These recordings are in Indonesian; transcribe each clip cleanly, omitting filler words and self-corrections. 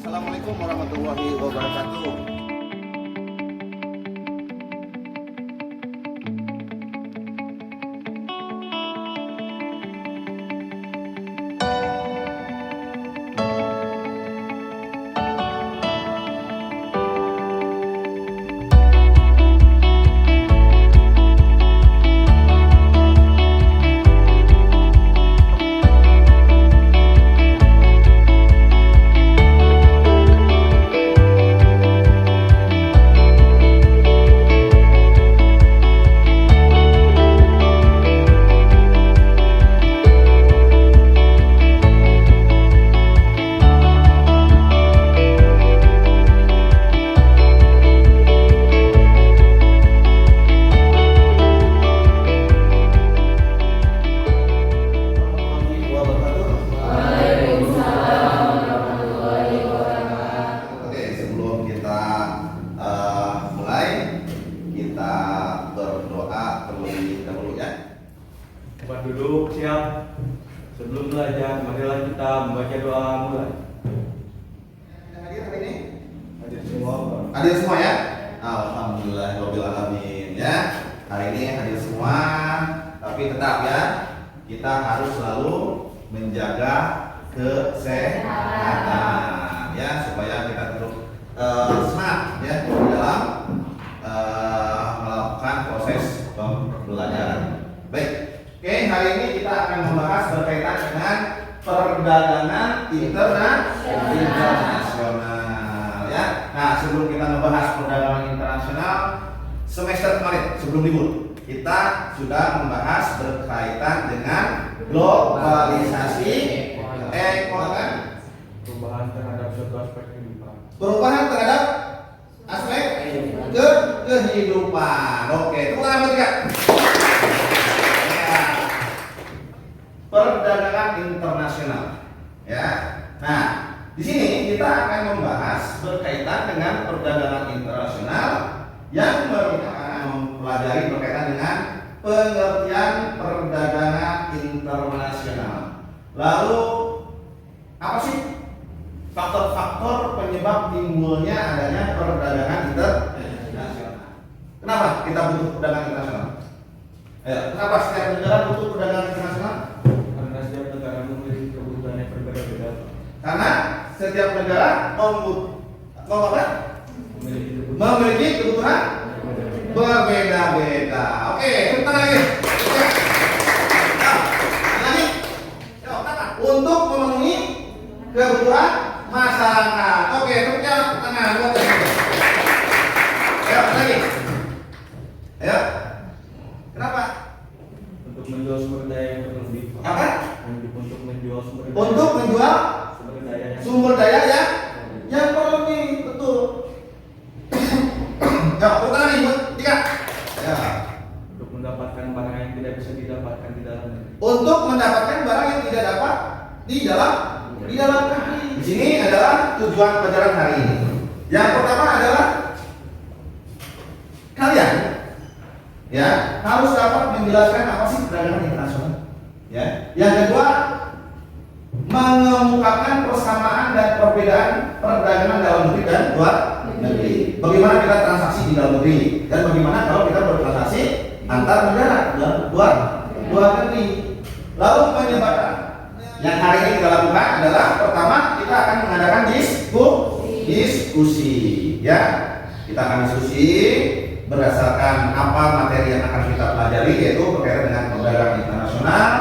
Assalamualaikum warahmatullahi wabarakatuh. Tempat duduk siap. Sebelum belajar, marilah kita membaca doa mulai. Hadir hari ini? Hadir semua, Pak. Hadir semua ya? Alhamdulillahirabbil alamin ya. Hari ini hadir semua, tapi tetap ya kita harus selalu menjaga kesehatan ya supaya kita terus semangat ya di dalam melakukan proses pembelajaran. Baik. Oke, hari ini kita akan membahas berkaitan dengan perdagangan internasional ya. Nah, sebelum kita membahas perdagangan internasional, semester kemarin sebelum libur kita sudah membahas berkaitan dengan globalisasi ekonomi, Perubahan terhadap suatu aspek kehidupan. perubahan terhadap aspek kehidupan. Oke, tepuk tangan buat kita. Perdagangan internasional ya. Nah, di sini kita akan membahas berkaitan dengan perdagangan internasional yang merupakan mempelajari berkaitan dengan pengertian perdagangan internasional. Lalu apa sih faktor-faktor penyebab timbulnya adanya perdagangan internasional? Kenapa kita butuh perdagangan internasional? Kenapa setiap negara butuh perdagangan internasional? Karena setiap negara memiliki kebutuhan yang berbeda-beda. Karena setiap negara memiliki kebutuhan berbeda-beda. Oke, sebentar lagi. Lagi. Untuk memenuhi kebutuhan masyarakat. Oke, tepuk tangan buat lagi. Ayo. Kenapa? Untuk menjual sumber daya yang berlebih. Apa? Untuk menjual sumber daya. Untuk menjual sumber daya yang berlebih, betul. Ya, tepuk tangan nih buat tiga. Ya. Untuk mendapatkan barang yang tidak bisa didapatkan di dalam negeri. Untuk mendapatkan barang yang tidak dapat di dalam negeri. Di sini adalah tujuan pelajaran hari ini. Yang pertama adalah kalian ya harus dapat menjelaskan apa sih perdagangan internasional. Ya. Yang kedua, mengemukakan persamaan dan perbedaan perdagangan dalam negeri dan luar negeri. Bagaimana kita transaksi di dalam negeri dan bagaimana kalau kita bertransaksi antar negara dan luar negeri. Lalu penyebaran yang hari ini kita lakukan adalah pertama kita akan mengadakan diskusi ya. Kita akan diskusi berdasarkan apa materi yang akan kita pelajari, yaitu berkaitan dengan perdagangan internasional.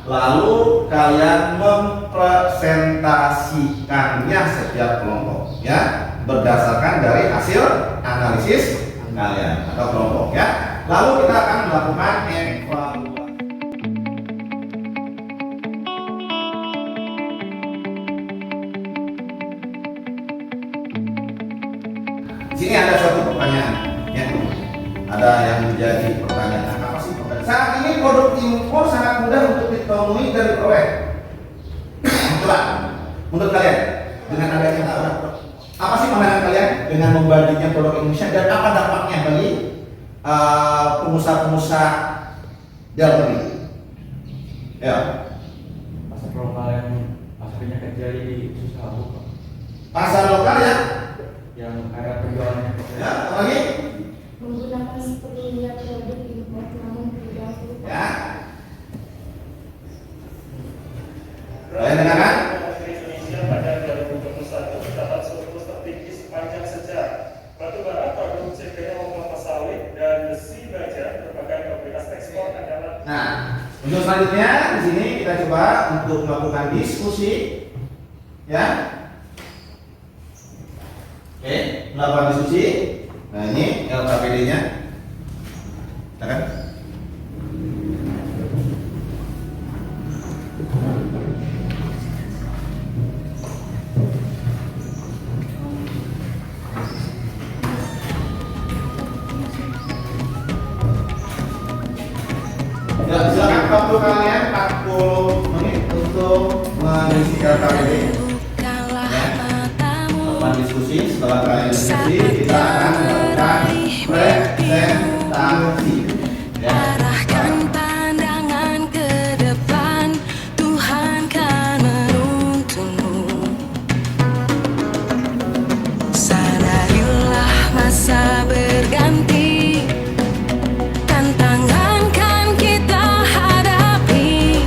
Lalu kalian mempresentasikannya setiap kelompok ya, berdasarkan dari hasil analisis kalian atau kelompok ya. Lalu kita akan melakukan evaluasi. Di sini ada suatu pertanyaan ya. Ada yang menjadi pertanyaan, apa sih pertanyaan? Saat ini produk impor sangat mudah untuk ditemui dan diperoleh. Coba, menurut kalian dengan adanya apa sih pandangan kalian dengan membandingkan produk Indonesia dan apa dampaknya bagi pengusaha-pengusaha dalam negeri? Ya. Pasar lokal yang pasarnya kecil jadi susah buka. Pasar lokal ya. yang ada penjualannya. Ya, apa lagi? Menggunakan sepenuhnya produk impor namun tidak full. Ya. Kalian dengarkan? Indonesia pada 2021 terdapat surplus tertinggi sepanjang sejarah. Batubara, produk CPO kelapa sawit, dan besi baja merupakan komoditas ekspor adalah. Nah, untuk selanjutnya di sini kita coba untuk melakukan diskusi, ya. Oke, melakukan diskusi. Nah ini LKPD-nya, ya kan? Ya, silakan waktu kalian 40 menit untuk mengisi LKPD. Melakukan diskusi, setelah kalian diskusi kita akan melakukan presentasi. Ya. Arahkan pandangan ke depan, Tuhan kan menuntunmu. Sadarilah masa berganti, tantangan kan kita hadapi,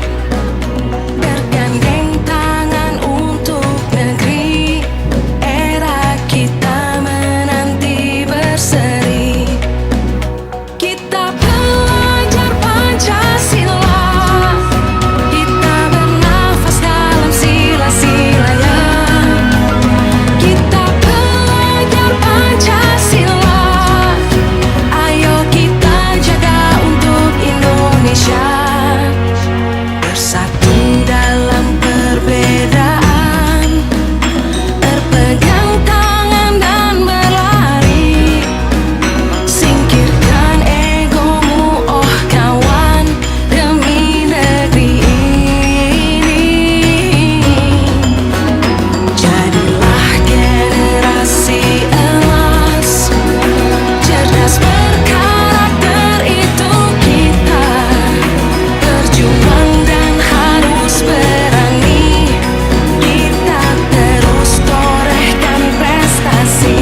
bergandeng tangan untuk negeri, era kita menanti berseri. Kita belajar Pancasila, kita bernafas dalam sila-silanya. Kita belajar Pancasila, ayo kita jaga untuk Indonesia. Bersatu dalam perbedaan, berpegang tangan dan berlari. Singkirkan egomu, oh kawan, demi negeri ini. Jadilah generasi emas, cerdas berkarakter itu kita. Berjuang dan harus berani, kita terus torehkan prestasi.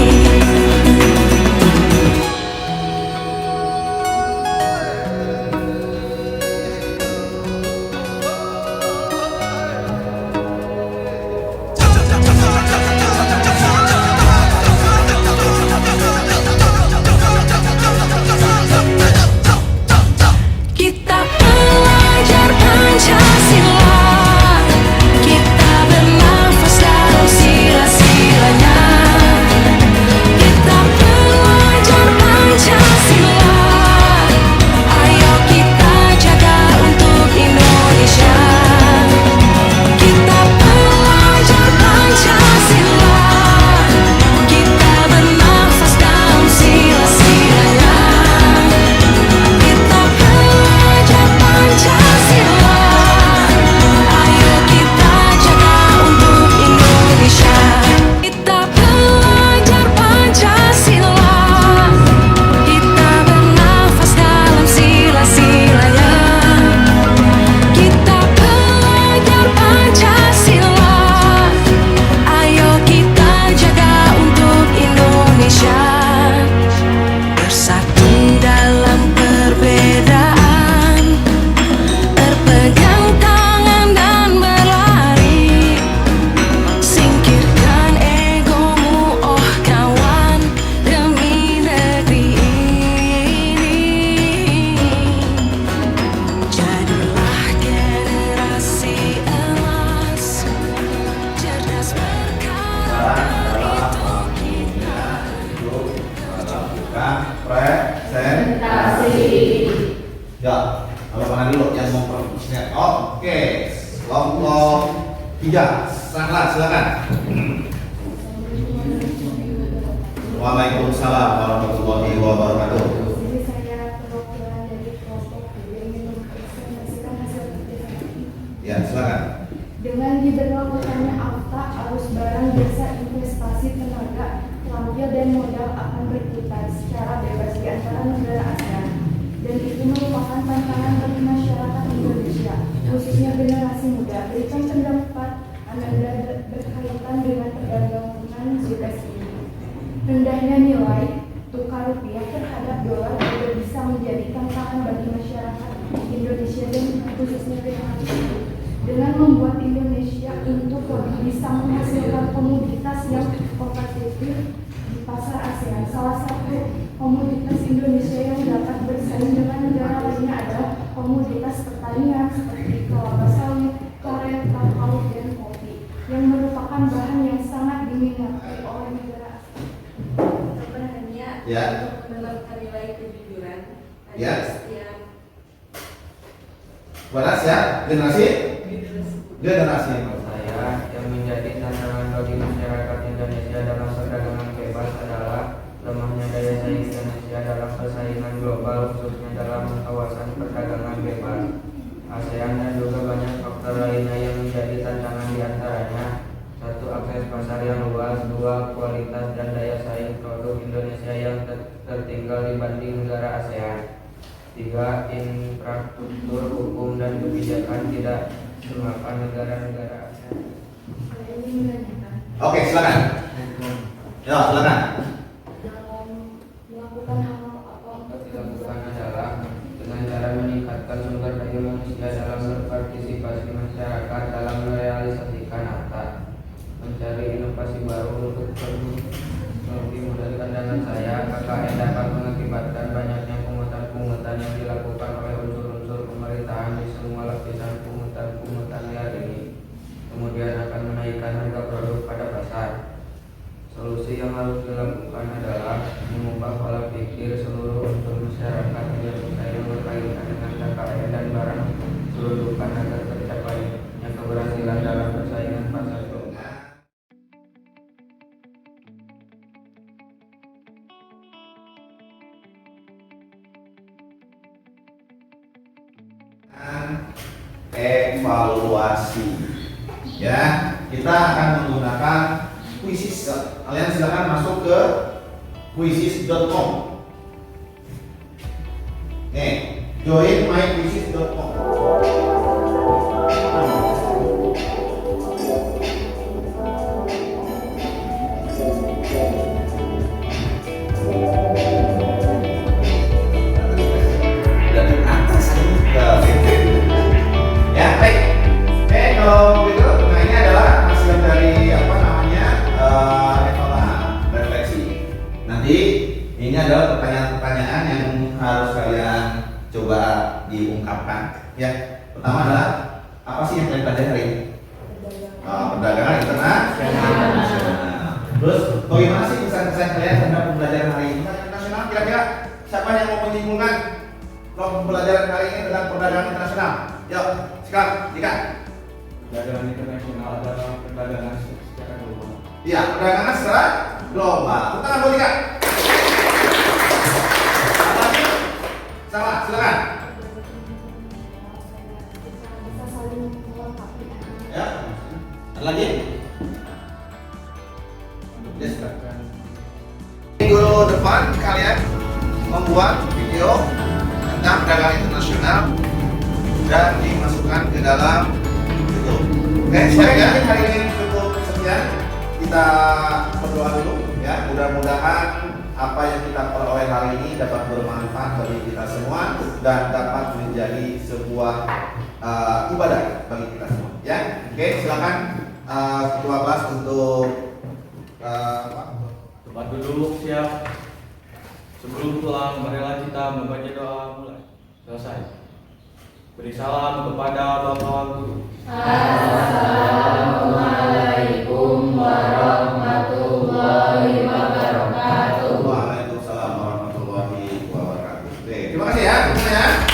Kita belajar Pancasila, kita bernafas dalam sila-silanya. Kita belajar Pancasila, ayo kita jaga untuk Indonesia. Kita belajar Pancasila, kita bernafas dalam sila-silanya. Kita belajar Pancasila, ayo kita jaga untuk Indonesia. Kita belajar Pancasila, kita bernafas dalam sila-silanya. Kita belajar Pancasila, ayo kita jaga untuk Indonesia. Bersatu dalam perbedaan, berpegang tangan dan berlari. Singkirkan egomu, oh kawan, demi negeri ini. Jadilah generasi emas, cerdas berkarakter itu kita. Untuk melakukan presentasi. Ya, kalau mana dulu yang mau perpusnya? Oke, kelompok 3, silakan. Waalaikumsalam warahmatullahi wabarakatuh. Jadi saya perwakilan dari kelompok ingin mempresentasikan hasil kerja kami. Ya, silakan. Dengan diberlakukannya AFTA, arus barang, jasa, investasi, tenaga, tampil dan modal akan berputar secara bebas di antara negara ASEAN. Dan itu merupakan tantangan bagi masyarakat Indonesia, khususnya generasi muda. Berikan pendapat Anda berkaitan dengan perdagangan Rendah nilai tukar rupiah terhadap dolar juga bisa menjadi tantangan bagi masyarakat Indonesia dan khususnya PHK dengan membuat Indonesia untuk lebih bisa menghasilkan komoditas yang kompetitif di pasar ASEAN. Salah satu komoditas Indonesia yang dapat bersaing dengan negara lainnya adalah komoditas pertanian seperti kelapa sawit, karet, kakao, dan kopi yang merupakan bahan yang sangat diminati oleh negara ASEAN. Sebenarnya Ya. untuk menerapkan nilai kejujuran Ya. setiap Waras ya, generasi generasi Saya yang menjadi tantangan bagi masyarakat Indonesia dalam perdagangan bebas adalah lemahnya daya saing Indonesia dalam persaingan global khususnya dalam kawasan perdagangan bebas ASEAN dan juga banyak faktor lainnya yang menjadi tantangan diantaranya: 1. Akses pasar yang luas, 2. Kualitas dan daya saing produk Indonesia yang tertinggal dibanding negara ASEAN, 3. Infrastruktur hukum dan kebijakan tidak semapan negara-negara ASEAN. Saya ingin menanyakan, Oke, silakan. Ya, silakan. dalam melakukan hal apa untuk Dilakukan adalah dengan cara meningkatkan sumber daya manusia dalam berpartisipasi masyarakat dalam merealisasikan ATA, mencari inovasi baru untuk lebih mudah di pandangan saya. KKN dapat mengakibatkan banyaknya pungutan-pungutan yang dilakukan oleh unsur-unsur pemerintahan di semua lapisan pungutan liar ini, kemudian akan menaikkan harga produk pada pasar. Solusi yang harus dilakukan adalah mengubah pola pikir seluruh unsur masyarakat Indonesia yang berkaitan dengan KKN dan barang kedudukan agar tercapainya keberhasilan dalam persaingan pasar global. Evaluasi. Ya, kita akan menggunakan Quizzes. Kalian silakan masuk ke quizzes.com. Join myquizzes.com. Dari atas ini ke ya, baik. Kalau begitu, nah ini adalah hasil dari apa namanya refleksi. Nanti ini adalah pertanyaan-pertanyaan yang harus kalian coba diungkapkan. Ya, pertama adalah apa sih yang kalian pelajari hari ini? Perdagangan internasional. Terus bagaimana sih kesan-kesan kalian terhadap pembelajaran hari ini internasional? Kira-kira siapa yang mau menyimpulkan pembelajaran hari ini tentang perdagangan internasional? Yuk, sekarang, Dika. Perdagangan internasional adalah perdagangan secara global. Iya, perdagangan secara global. Tepuk tangan buat Dika. Apa lagi? Sama, silakan. bisa saling melengkapi. Ya. Ada lagi? Yes, minggu depan kalian membuat video tentang perdagangan internasional dan dimasukkan ke dalam YouTube. Oke, saya hari ini cukup sekian. Kita berdoa dulu ya. Mudah-mudahan apa yang kita peroleh hari ini dapat bermanfaat bagi kita semua dan dapat menjadi sebuah ibadah bagi kita semua. Ya, oke, silakan Ketua Bas untuk Tempat duduk siap. Sebelum pulang, marilah kita membaca doa mulai. Selesai. Beri salam kepada Bapak Guru. Assalamualaikum warahmatullahi wabarakatuh. Waalaikumsalam warahmatullahi wabarakatuh. Oke, terima kasih ya semuanya.